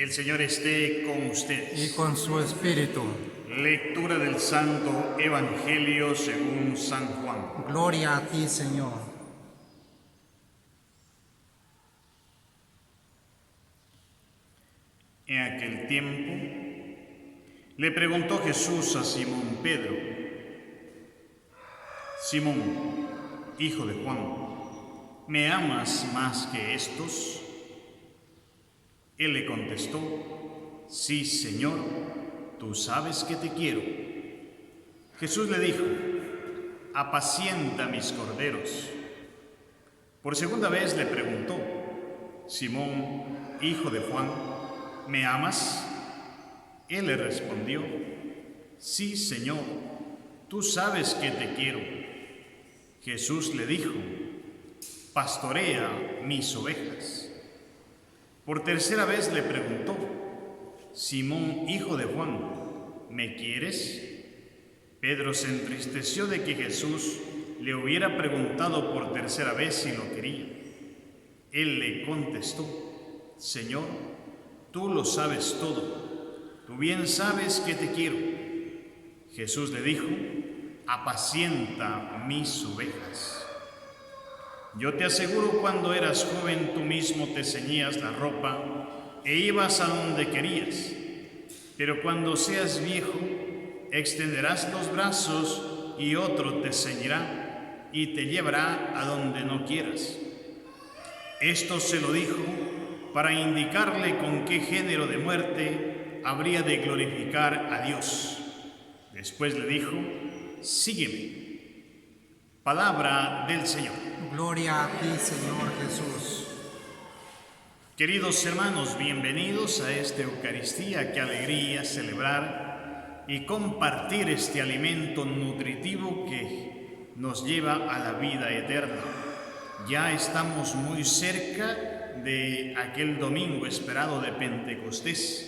El Señor esté con ustedes. Y con su espíritu. Lectura del Santo Evangelio según San Juan. Gloria a ti, Señor. En aquel tiempo le preguntó Jesús a Simón Pedro: Simón, hijo de Juan, ¿me amas más que estos? Él le contestó: Sí, Señor, tú sabes que te quiero. Jesús le dijo: apacienta mis corderos. Por segunda vez le preguntó: Simón, hijo de Juan, ¿me amas? Él le respondió: Sí, Señor, tú sabes que te quiero. Jesús le dijo: pastorea mis ovejas. Por tercera vez le preguntó: Simón, hijo de Juan, ¿me quieres? Pedro se entristeció de que Jesús le hubiera preguntado por tercera vez si lo quería. Él le contestó: Señor, tú lo sabes todo, tú bien sabes que te quiero. Jesús le dijo: apacienta mis ovejas. Yo te aseguro, cuando eras joven tú mismo te ceñías la ropa e ibas a donde querías, pero cuando seas viejo extenderás los brazos y otro te ceñirá y te llevará a donde no quieras. Esto se lo dijo para indicarle con qué género de muerte habría de glorificar a Dios. Después le dijo: sígueme. Palabra del Señor. Gloria a ti, Señor Jesús. Queridos hermanos, bienvenidos a esta Eucaristía. Qué alegría celebrar y compartir este alimento nutritivo que nos lleva a la vida eterna. Ya estamos muy cerca de aquel domingo esperado de Pentecostés.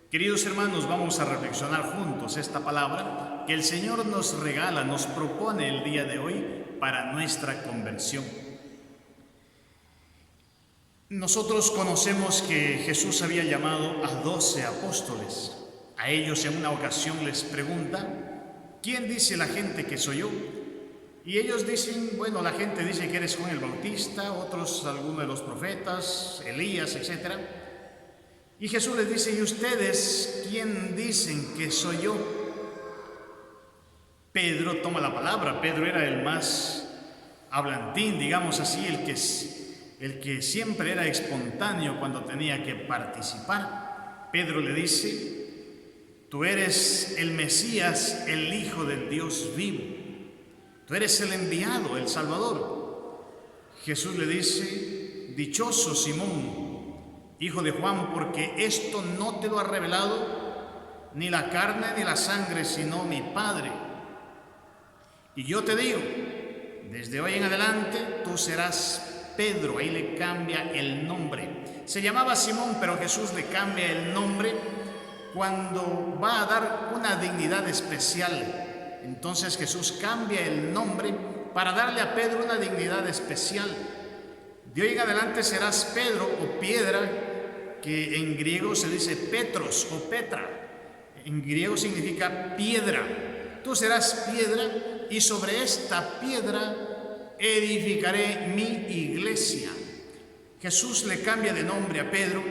Queridos hermanos, vamos a reflexionar juntos esta palabra que el Señor nos regala, nos propone el día de hoy para nuestra conversión. Nosotros conocemos que Jesús había llamado a 12 apóstoles. A ellos en una ocasión les pregunta: ¿quién dice la gente que soy yo? Y ellos dicen: bueno, la gente dice que eres Juan el Bautista, otros algunos de los profetas, Elías, etc. Y Jesús les dice: ¿y ustedes quién dicen que soy yo? Pedro toma la palabra. Pedro era el más hablantín, digamos así, el que siempre era espontáneo cuando tenía que participar. Pedro le dice: tú eres el Mesías, el Hijo del Dios vivo. Tú eres el enviado, el Salvador. Jesús le dice: dichoso Simón, hijo de Juan, porque esto no te lo ha revelado ni la carne ni la sangre, sino mi Padre. Y yo te digo, desde hoy en adelante tú serás Pedro. Ahí le cambia el nombre. Se llamaba Simón, pero Jesús le cambia el nombre cuando va a dar una dignidad especial. Entonces Jesús cambia el nombre para darle a Pedro una dignidad especial. De hoy en adelante serás Pedro, o piedra, que en griego se dice Petros o Petra. En griego significa piedra. Tú serás piedra, y sobre esta piedra edificaré mi iglesia. Jesús le cambia de nombre a Pedro,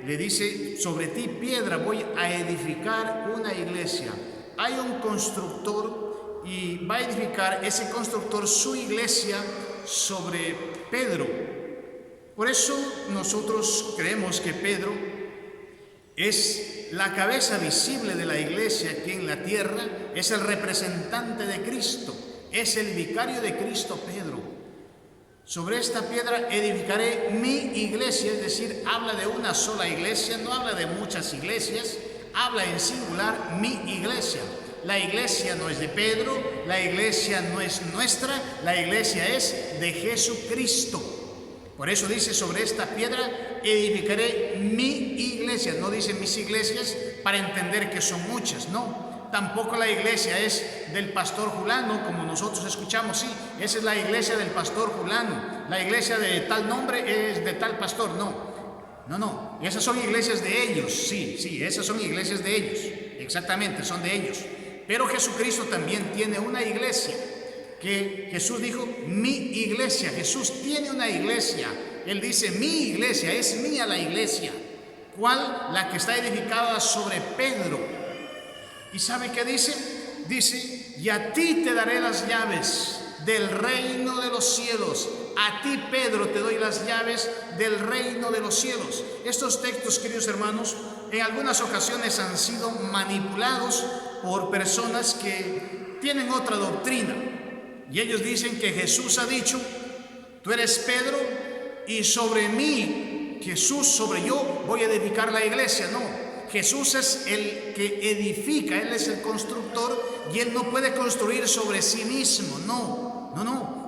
le dice: sobre ti, piedra, voy a edificar una iglesia. Hay un constructor y va a edificar ese constructor su iglesia sobre Pedro. Por eso nosotros creemos que Pedro es la cabeza visible de la iglesia aquí en la tierra, es el representante de Cristo, es el vicario de Cristo, Pedro. Sobre esta piedra edificaré mi iglesia, es decir, habla de una sola iglesia, no habla de muchas iglesias, habla en singular: mi iglesia. La iglesia no es de Pedro, la iglesia no es nuestra, la iglesia es de Jesucristo. Por eso dice: sobre esta piedra edificaré mi iglesia. No dice mis iglesias para entender que son muchas, no. Tampoco la iglesia es del pastor Julano, como nosotros escuchamos. Sí, esa es la iglesia del pastor Julano. La iglesia de tal nombre es de tal pastor. No. No, esas son iglesias de ellos, sí, esas son iglesias de ellos, exactamente, son de ellos. Pero Jesucristo también tiene una iglesia, que Jesús dijo, mi iglesia. Jesús tiene una iglesia. Él dice, mi iglesia, es mía la iglesia. ¿Cuál? La que está edificada sobre Pedro. ¿Y sabe qué dice? Dice, y a ti te daré las llaves del reino de los cielos. A ti, Pedro, te doy las llaves del reino de los cielos. Estos textos, queridos hermanos, en algunas ocasiones han sido manipulados por personas que tienen otra doctrina. Y ellos dicen que Jesús ha dicho, tú eres Pedro y sobre mí, Jesús, sobre yo, voy a edificar la iglesia. No, Jesús es el que edifica, Él es el constructor y Él no puede construir sobre sí mismo. No.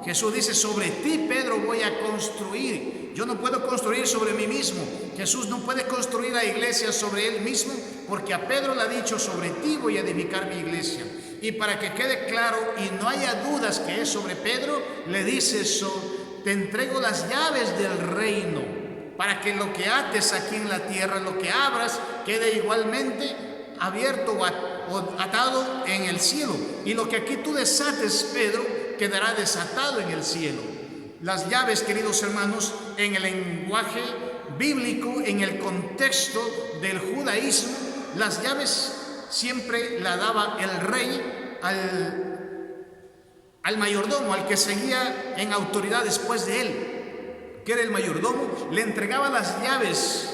Jesús dice, sobre ti, Pedro, voy a construir. Yo no puedo construir sobre mí mismo. Jesús no puede construir la iglesia sobre Él mismo, porque a Pedro le ha dicho, sobre ti voy a edificar mi iglesia. Y para que quede claro y no haya dudas que es sobre Pedro, le dice, te entrego las llaves del reino, para que lo que ates aquí en la tierra, lo que abras, quede igualmente abierto o atado en el cielo. Y lo que aquí tú desates, Pedro, quedará desatado en el cielo. Las llaves, queridos hermanos, en el lenguaje bíblico, en el contexto del judaísmo, las llaves siempre la daba el rey al mayordomo, al que seguía en autoridad después de él, que era el mayordomo. Le entregaba las llaves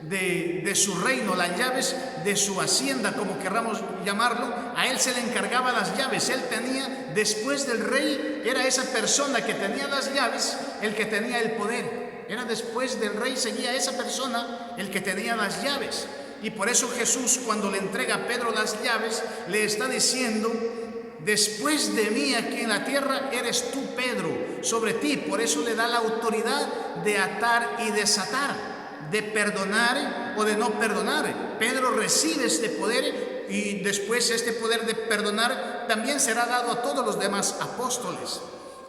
de su reino, las llaves de su hacienda, como querramos llamarlo. A él se le encargaba las llaves. Él tenía, después del rey, era esa persona que tenía las llaves, el que tenía el poder. Era después del rey, seguía esa persona el que tenía las llaves. Y por eso Jesús, cuando le entrega a Pedro las llaves, le está diciendo, después de mí aquí en la tierra eres tú, Pedro, sobre ti. Por eso le da la autoridad de atar y desatar, de perdonar o de no perdonar. Pedro recibe este poder y después este poder de perdonar también será dado a todos los demás apóstoles.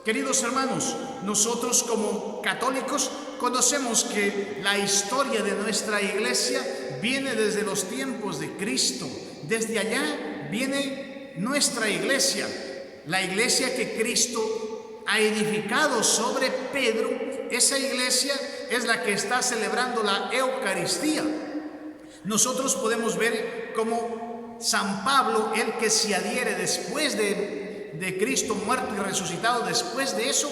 Queridos hermanos, nosotros como católicos conocemos que la historia de nuestra iglesia viene desde los tiempos de Cristo. Desde allá viene nuestra iglesia, la iglesia que Cristo ha edificado sobre Pedro. Esa iglesia es la que está celebrando la Eucaristía. Nosotros podemos ver cómo San Pablo, el que se adhiere después de Cristo muerto y resucitado, después de eso,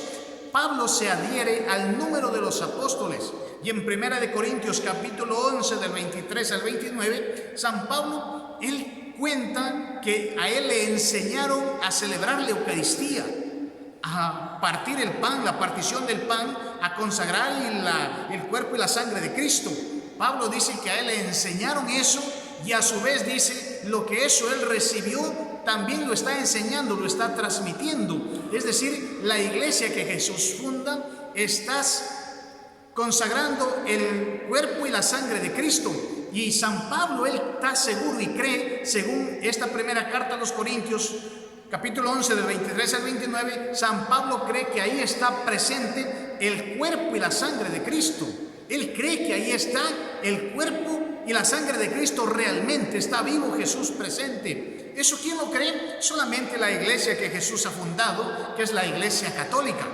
Pablo se adhiere al número de los apóstoles. Y en 1 Corintios capítulo 11, del 23 al 29, San Pablo, él cuenta que a él le enseñaron a celebrar la Eucaristía, a partir el pan, la partición del pan, a consagrar el cuerpo y la sangre de Cristo. Pablo dice que a él le enseñaron eso y a su vez dice, lo que eso él recibió, también lo está enseñando, lo está transmitiendo. Es decir, la iglesia que Jesús funda, estás consagrando el cuerpo y la sangre de Cristo. Y San Pablo, él está seguro y cree, según esta primera carta a los Corintios, capítulo 11, del 23 al 29, San Pablo cree que ahí está presente el cuerpo y la sangre de Cristo. Él cree que ahí está el cuerpo y la sangre de Cristo realmente, está vivo Jesús presente. ¿Eso quién lo cree? Solamente la iglesia que Jesús ha fundado, que es la iglesia católica.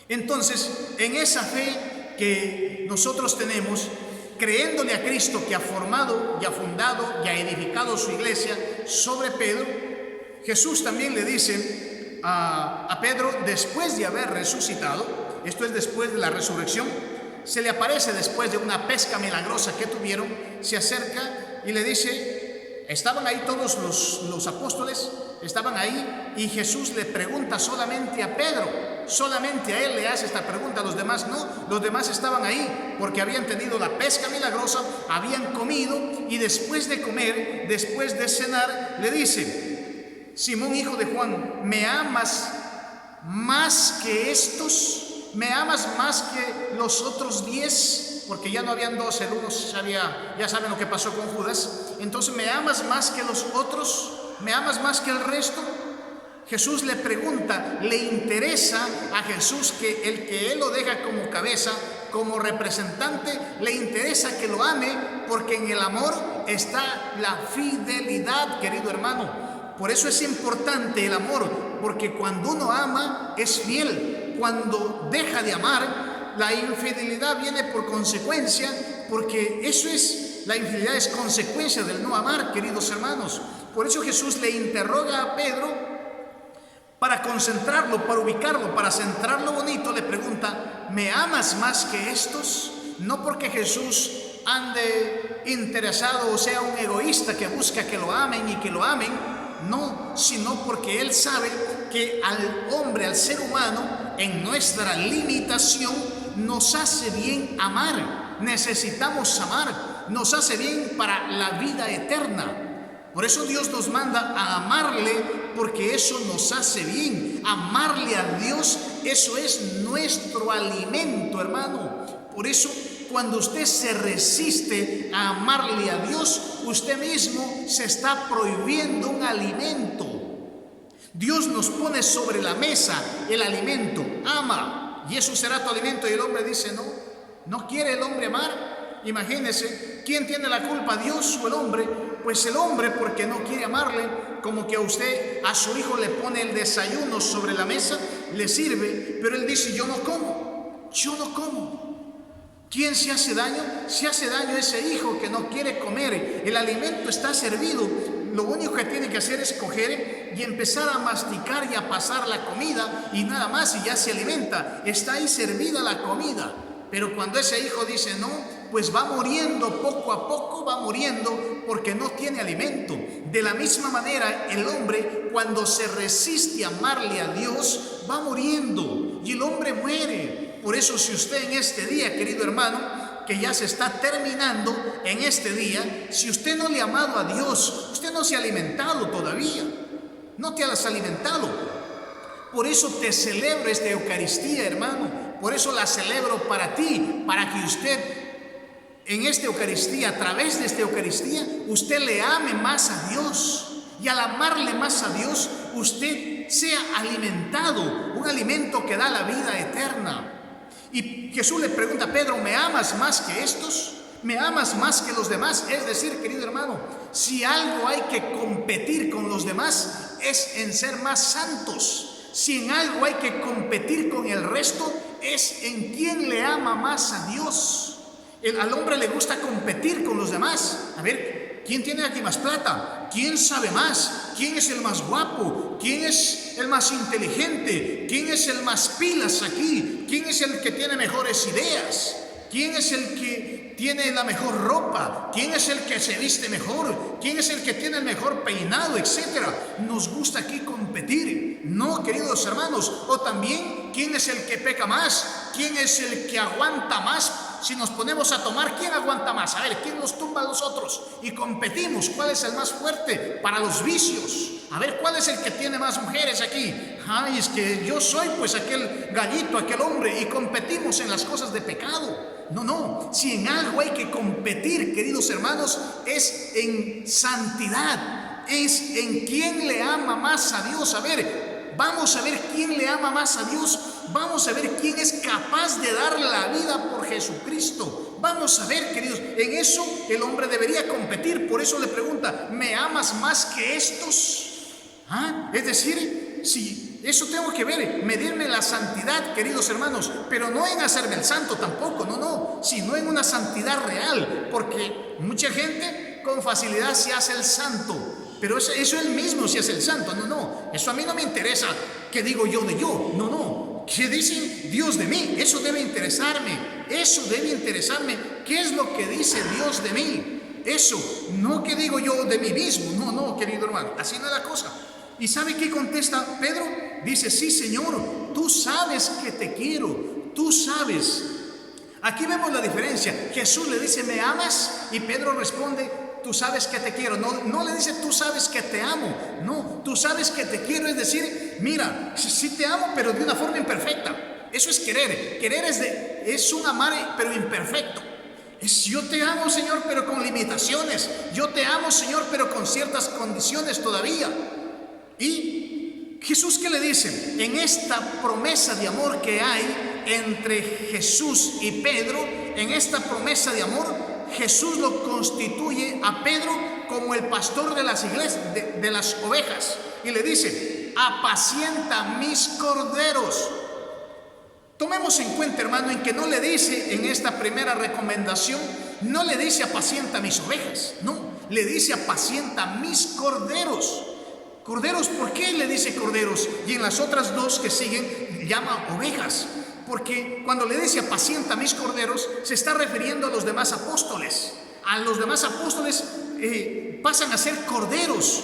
Entonces, en esa fe que nosotros tenemos, creyéndole a Cristo que ha formado y ha fundado y ha edificado su iglesia sobre Pedro, Jesús también le dice a Pedro, después de haber resucitado, esto es después de la resurrección, se le aparece después de una pesca milagrosa que tuvieron, se acerca y le dice, estaban ahí todos los apóstoles, estaban ahí, y Jesús le pregunta solamente a Pedro, solamente a él le hace esta pregunta, a los demás no. Los demás estaban ahí porque habían tenido la pesca milagrosa, habían comido, y después de comer, después de cenar, le dice, Simón, hijo de Juan, ¿me amas más que estos? ¿Me amas más que los otros 10? Porque ya no habían 12, el uno ya saben lo que pasó con Judas. Entonces, ¿me amas más que los otros? ¿Me amas más que el resto? Jesús le pregunta, le interesa a Jesús que él lo deja como cabeza, como representante le interesa que lo ame, porque en el amor está la fidelidad, querido hermano. Por eso es importante el amor, porque cuando uno ama es fiel. Cuando deja de amar, la infidelidad viene por consecuencia, porque la infidelidad es consecuencia del no amar, queridos hermanos. Por eso Jesús le interroga a Pedro para concentrarlo, para ubicarlo, para centrarlo bonito. Le pregunta: ¿me amas más que estos? No porque Jesús ande interesado o sea un egoísta que busca que lo amen y que lo amen, no, sino porque Él sabe que al hombre, al ser humano, en nuestra limitación, nos hace bien amar. Necesitamos amar, nos hace bien para la vida eterna. Por eso Dios nos manda a amarle, porque eso nos hace bien. Amarle a Dios, eso es nuestro alimento, hermano. Por eso, cuando usted se resiste a amarle a Dios, usted mismo se está prohibiendo un alimento. Dios nos pone sobre la mesa el alimento: ama, y eso será tu alimento. Y el hombre dice: no quiere el hombre amar. Imagínese, ¿quién tiene la culpa, Dios o el hombre? Pues el hombre, porque no quiere amarle. Como que a usted, a su hijo le pone el desayuno sobre la mesa, le sirve, pero él dice: yo no como. ¿Quién se hace daño? Se hace daño ese hijo que no quiere comer. El alimento está servido. Lo único que tiene que hacer es coger y empezar a masticar y a pasar la comida, y nada más, y ya se alimenta. Está ahí servida la comida. Pero cuando ese hijo dice no, pues va muriendo poco a poco, va muriendo porque no tiene alimento. De la misma manera, el hombre, cuando se resiste a amarle a Dios, va muriendo y el hombre muere. Por eso, si usted en este día, querido hermano, que ya se está terminando, en este día, si usted no le ha amado a Dios, usted no se ha alimentado todavía, no te has alimentado. Por eso te celebro esta Eucaristía, hermano. Por eso la celebro para ti, para que usted en esta Eucaristía, a través de esta Eucaristía, usted le ame más a Dios. Y al amarle más a Dios, usted sea alimentado, un alimento que da la vida eterna. Y Jesús le pregunta a Pedro: ¿me amas más que estos? ¿Me amas más que los demás? Es decir, querido hermano, si algo hay que competir con los demás, es en ser más santos. Si en algo hay que competir con el resto, es en quién le ama más a Dios. Al hombre le gusta competir con los demás. A ver, ¿quién tiene aquí más plata? ¿Quién sabe más? ¿Quién es el más guapo? ¿Quién es el más inteligente? ¿Quién es el más pilas aquí? ¿Quién es el que tiene mejores ideas? ¿Quién es el que tiene la mejor ropa? ¿Quién es el que se viste mejor? ¿Quién es el que tiene el mejor peinado? Etcétera. Nos gusta aquí competir. No, queridos hermanos. O también, ¿quién es el que peca más? ¿Quién es el que aguanta más? Si nos ponemos a tomar, ¿quién aguanta más? A ver, ¿quién nos tumba a los otros? Y competimos, ¿cuál es el más fuerte para los vicios? A ver, ¿cuál es el que tiene más mujeres aquí? Ay, es que yo soy pues aquel gallito, aquel hombre, y competimos en las cosas de pecado. No, si en algo hay que competir, queridos hermanos, es en santidad, es en quién le ama más a Dios. A ver, vamos a ver quién le ama más a Dios. Vamos a ver quién es capaz de dar la vida por Jesucristo. Vamos a ver, queridos, en eso el hombre debería competir. Por eso le pregunta: ¿me amas más que estos? Es decir, si eso tengo que ver, medirme la santidad, queridos hermanos, pero no en hacerme el santo tampoco, no, sino en una santidad real, porque mucha gente con facilidad se hace el santo. Pero eso él mismo se hace el santo. No, eso a mí no me interesa. ¿Qué digo yo de yo? No. ¿Qué dice Dios de mí? Eso debe interesarme. ¿Qué es lo que dice Dios de mí? Eso, no que digo yo de mí mismo. No, querido hermano, así no es la cosa. ¿Y sabe qué contesta Pedro? Dice: sí, Señor, tú sabes que te quiero, tú sabes. Aquí vemos la diferencia. Jesús le dice: ¿me amas? Y Pedro responde: tú sabes que te quiero. No le dice: tú sabes que te amo. No, tú sabes que te quiero. Es decir, mira, sí te amo, pero de una forma imperfecta. Eso es querer. Querer es un amar, pero imperfecto. Es: yo te amo, Señor, pero con limitaciones. Yo te amo, Señor, pero con ciertas condiciones todavía. Y Jesús, ¿qué le dice? En esta promesa de amor que hay entre Jesús y Pedro, en esta promesa de amor, Jesús lo constituye a Pedro como el pastor de las iglesias, de las ovejas, y le dice: apacienta mis corderos. Tomemos en cuenta, hermano, en que no le dice en esta primera recomendación, no le dice apacienta mis ovejas, no, le dice apacienta mis corderos. Corderos, ¿por qué le dice corderos? Y en las otras dos que siguen llama ovejas, porque cuando le dice apacienta mis corderos, se está refiriendo a los demás apóstoles. A los demás apóstoles pasan a ser corderos.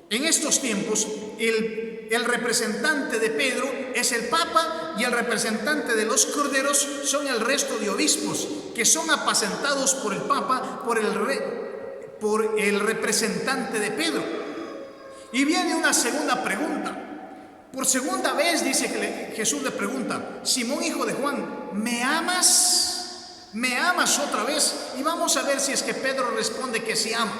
En estos tiempos, el representante de Pedro es el Papa, y el representante de los corderos son el resto de obispos, que son apacentados por el Papa, por el representante de Pedro. Y viene una segunda pregunta. Por segunda vez dice que Jesús le pregunta: Simón, hijo de Juan, ¿me amas? ¿Me amas otra vez? Y vamos a ver si es que Pedro responde que sí ama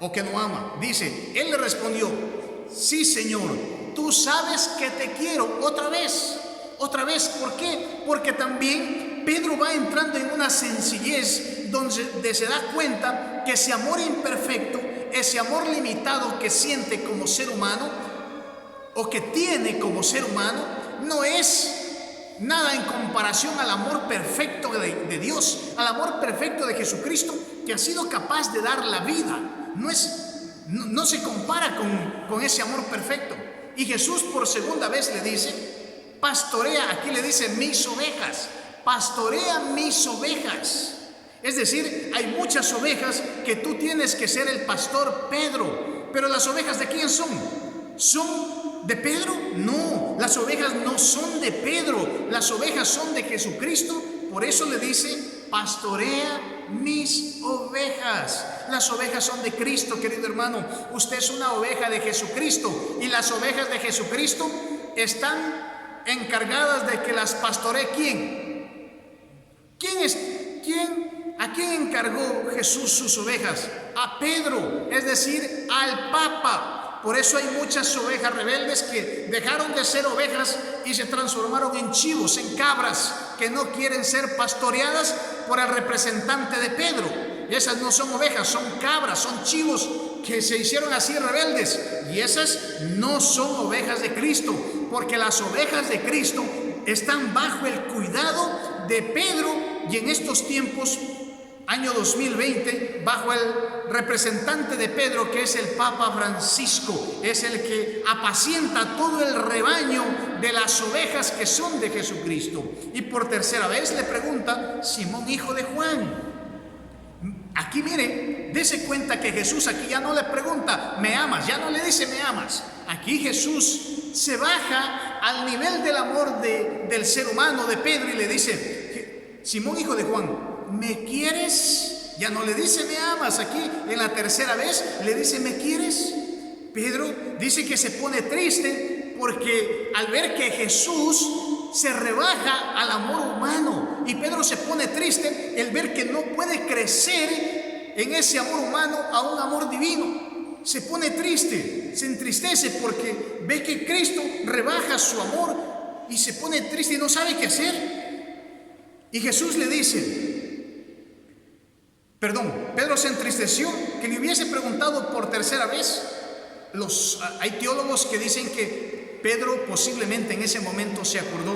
o que no ama. Dice, él le respondió: sí, Señor, tú sabes que te quiero. Otra vez. ¿Por qué? Porque también Pedro va entrando en una sencillez donde se da cuenta que ese amor imperfecto, ese amor limitado que siente como ser humano o que tiene como ser humano, no es nada en comparación al amor perfecto de Dios, al amor perfecto de Jesucristo, que ha sido capaz de dar la vida. No se compara con ese amor perfecto. Y Jesús por segunda vez le dice: pastorea, aquí le dice mis ovejas, pastorea mis ovejas. Es decir, hay muchas ovejas que tú tienes que ser el pastor, Pedro. Pero las ovejas, ¿de quién son? ¿Son de Pedro? No, las ovejas no son de Pedro, las ovejas son de Jesucristo. Por eso le dice: pastorea mis ovejas. Las ovejas son de Cristo, querido hermano. Usted es una oveja de Jesucristo, y las ovejas de Jesucristo están encargadas de que las pastoree. ¿A quién encargó Jesús sus ovejas? A Pedro, es decir, al Papa. Por eso hay muchas ovejas rebeldes que dejaron de ser ovejas y se transformaron en chivos, en cabras, que no quieren ser pastoreadas por el representante de Pedro. Esas no son ovejas, son cabras, son chivos que se hicieron así rebeldes. Y esas no son ovejas de Cristo, porque las ovejas de Cristo están bajo el cuidado de Pedro, y en estos tiempos, año 2020, bajo el representante de Pedro, que es el Papa Francisco. Es el que apacienta todo el rebaño de las ovejas que son de Jesucristo. Y por tercera vez le pregunta: Simón, hijo de Juan. Aquí mire, dése cuenta que Jesús aquí ya no le pregunta: ¿me amas? Ya no le dice: ¿me amas? Aquí Jesús se baja al nivel del amor del ser humano, de Pedro, y le dice: Simón, hijo de Juan, ¿me quieres? Ya no le dice: ¿me amas? Aquí en la tercera vez le dice: ¿me quieres? Pedro dice que se pone triste porque al ver que Jesús se rebaja al amor humano, y Pedro se pone triste el ver que no puede crecer en ese amor humano a un amor divino. Se pone triste, se entristece porque ve que Cristo rebaja su amor, y se pone triste y no sabe qué hacer. Y Jesús le dice, Pedro se entristeció que le hubiese preguntado por tercera vez. Hay teólogos que dicen que Pedro posiblemente en ese momento se acordó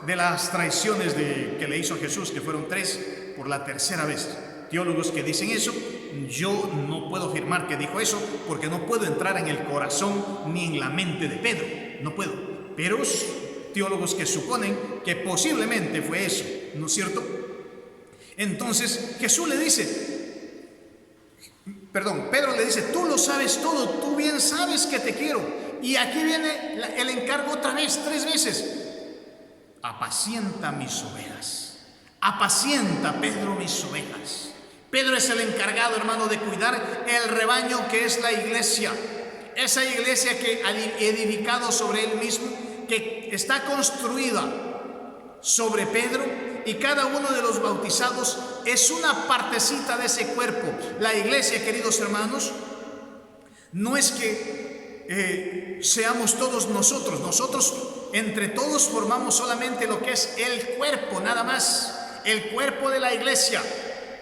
de las traiciones que le hizo a Jesús, que fueron 3, por la tercera vez. Teólogos que dicen eso. Yo no puedo afirmar que dijo eso, porque no puedo entrar en el corazón ni en la mente de Pedro, no puedo. Pero teólogos que suponen que posiblemente fue eso, ¿no es cierto? Entonces Jesús le dice, Pedro le dice: tú lo sabes todo, tú bien sabes que te quiero. Y aquí viene el encargo otra vez, 3 veces: apacienta mis ovejas. Apacienta, Pedro, mis ovejas. Pedro es el encargado, hermano, de cuidar el rebaño que es la iglesia. Esa iglesia que ha edificado sobre él mismo, que está construida sobre Pedro, y cada uno de los bautizados es una partecita de ese cuerpo. La iglesia, queridos hermanos, no es que seamos todos nosotros entre todos formamos solamente lo que es el cuerpo, nada más, el cuerpo de la iglesia.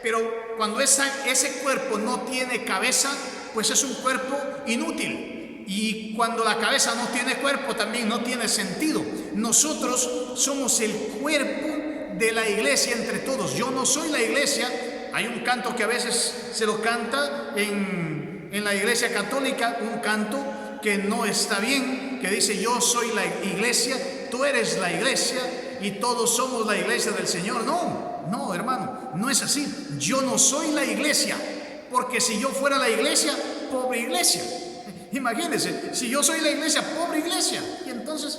Pero cuando ese cuerpo no tiene cabeza, pues es un cuerpo inútil. Y cuando la cabeza no tiene cuerpo, también no tiene sentido. Nosotros somos el cuerpo de la iglesia entre todos. Yo no soy la iglesia. Hay un canto que a veces se lo canta en la iglesia católica, un canto que no está bien, que dice: yo soy la iglesia, tú eres la iglesia y todos somos la iglesia del Señor. No, hermano, no es así. Yo no soy la iglesia, porque si yo fuera la iglesia, pobre iglesia. Imagínense, si yo soy la iglesia, pobre iglesia. Y entonces,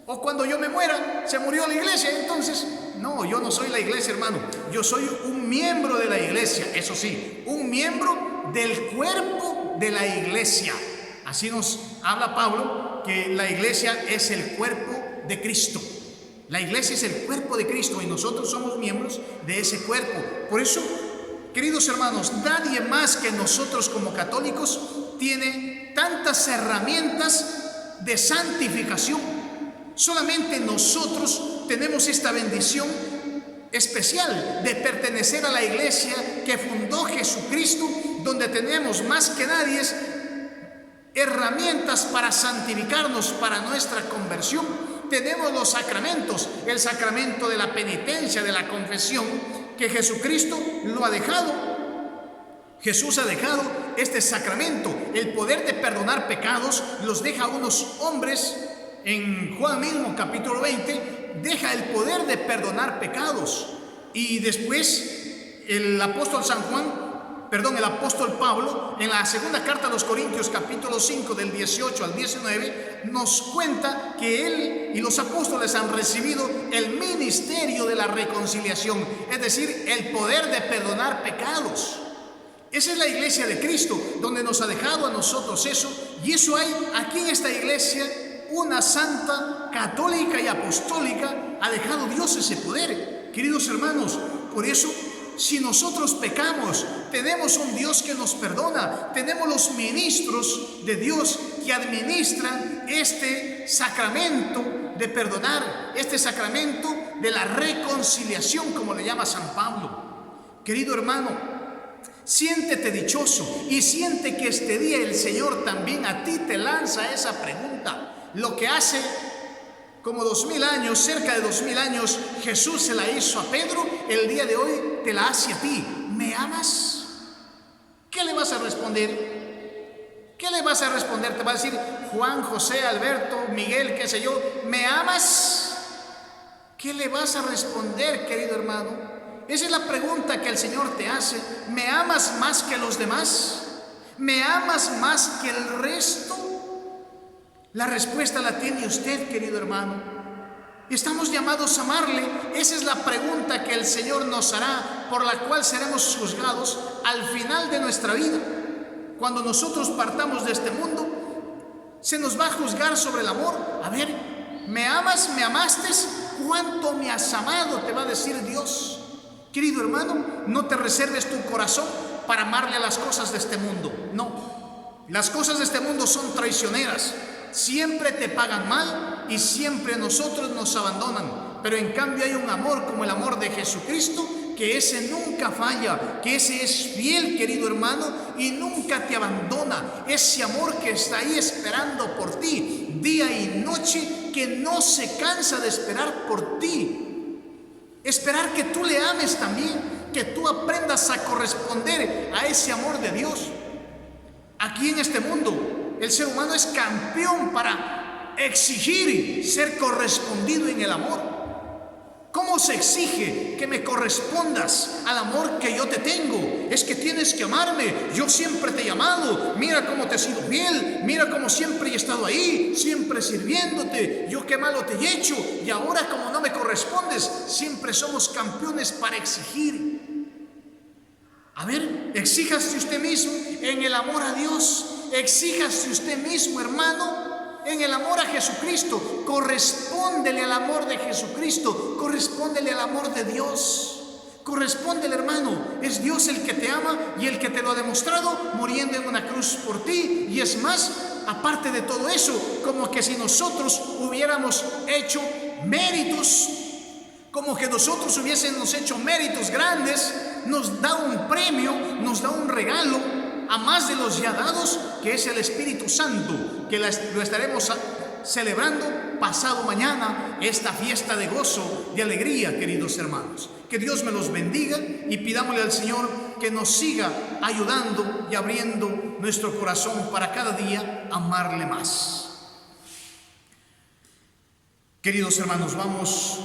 o cuando yo me muera, se murió la iglesia. Entonces, no, yo no soy la iglesia, hermano. Yo soy un miembro de la iglesia, eso sí, un miembro del cuerpo de la iglesia. Así nos habla Pablo, que la iglesia es el cuerpo de Cristo. La iglesia es el cuerpo de Cristo y nosotros somos miembros de ese cuerpo. Por eso, queridos hermanos, nadie más que nosotros como católicos tiene tantas herramientas de santificación. Solamente nosotros tenemos esta bendición especial de pertenecer a la iglesia que fundó Jesucristo, donde tenemos más que nadie herramientas para santificarnos, para nuestra conversión. Tenemos los sacramentos, el sacramento de la penitencia, de la confesión, que Jesucristo lo ha dejado. Jesús ha dejado este sacramento, el poder de perdonar pecados, los deja a unos hombres. En Juan mismo, capítulo 20, deja el poder de perdonar pecados. Y después el apóstol Pablo, en la segunda carta a los Corintios, capítulo 5, del 18 al 19, nos cuenta que él y los apóstoles han recibido el ministerio de la reconciliación, es decir, el poder de perdonar pecados. Esa es la iglesia de Cristo, donde nos ha dejado a nosotros eso, y eso hay aquí en esta iglesia. Una santa, católica y apostólica, ha dejado Dios ese poder. Queridos hermanos, por eso, si nosotros pecamos, tenemos un Dios que nos perdona, tenemos los ministros de Dios que administran este sacramento de perdonar, este sacramento de la reconciliación, como le llama San Pablo. Querido hermano, siéntete dichoso y siente que este día el Señor también a ti te lanza esa pregunta. Lo que hace como 2000 años, cerca de 2000 años, Jesús se la hizo a Pedro, el día de hoy te la hace a ti. ¿Me amas? ¿Qué le vas a responder? ¿Qué le vas a responder? Te va a decir Juan, José, Alberto, Miguel, qué sé yo, ¿me amas? ¿Qué le vas a responder, querido hermano? Esa es la pregunta que el Señor te hace. ¿Me amas más que los demás? ¿Me amas más que el resto? La respuesta la tiene usted, querido hermano. ¿Estamos llamados a amarle? Esa es la pregunta que el Señor nos hará, por la cual seremos juzgados al final de nuestra vida. Cuando nosotros partamos de este mundo, se nos va a juzgar sobre el amor. A ver, ¿me amas? ¿Me amaste? ¿Cuánto me has amado? Te va a decir Dios. Querido hermano, no te reserves tu corazón para amarle a las cosas de este mundo. No, las cosas de este mundo son traicioneras. Siempre te pagan mal y siempre a nosotros nos abandonan. Pero en cambio hay un amor como el amor de Jesucristo, que ese nunca falla, que ese es fiel, querido hermano, y nunca te abandona. Ese amor que está ahí esperando por ti, día y noche, que no se cansa de esperar por ti. Esperar que tú le ames también, que tú aprendas a corresponder a ese amor de Dios. Aquí en este mundo, el ser humano es campeón para exigir ser correspondido en el amor. ¿Cómo se exige que me correspondas al amor que yo te tengo? Es que tienes que amarme. Yo siempre te he amado. Mira cómo te he sido fiel. Mira cómo siempre he estado ahí, siempre sirviéndote. Yo qué malo te he hecho. Y ahora, como no me correspondes, siempre somos campeones para exigir. A ver, exíjase usted mismo en el amor a Dios. Exíjase usted mismo, hermano, en el amor a Jesucristo. Correspóndele al amor de Jesucristo. Correspóndele al amor de Dios. Correspóndele, hermano. Es Dios el que te ama y el que te lo ha demostrado muriendo en una cruz por ti. Y es más, aparte de todo eso, como que si nosotros hubiéramos hecho méritos, como que nosotros hubiésemos hecho méritos grandes, nos da un premio, nos da un regalo, a más de los ya dados, que es el Espíritu Santo, que lo estaremos celebrando pasado mañana, esta fiesta de gozo, de alegría, queridos hermanos. Que Dios me los bendiga y pidámosle al Señor que nos siga ayudando y abriendo nuestro corazón para cada día amarle más. Queridos hermanos, vamos